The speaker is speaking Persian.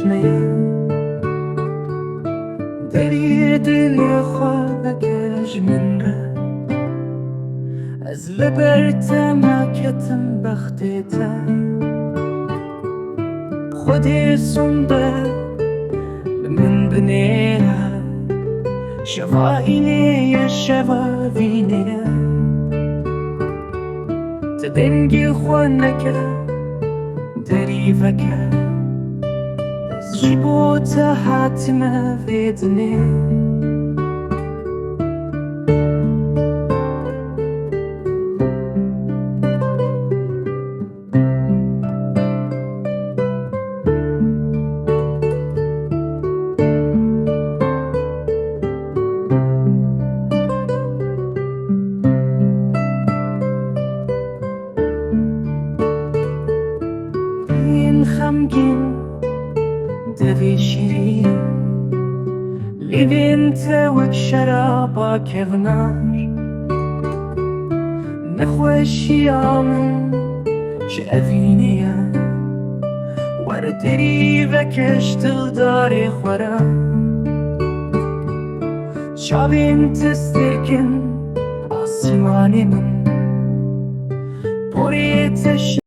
تشنه دری دل خوابك جمنه از لبرتم کتم بختتم خودی سنده من بنیه شفاینه شفاینه تدنگی خونکه دریفکه جیبوت حتما فیدنه خمگین دوی شیرین لیوین توک شرابا کونار نخوشی آمن شأفینیه وردری وکش دل داری خورا شابین تستکن آسمانی من پوری تش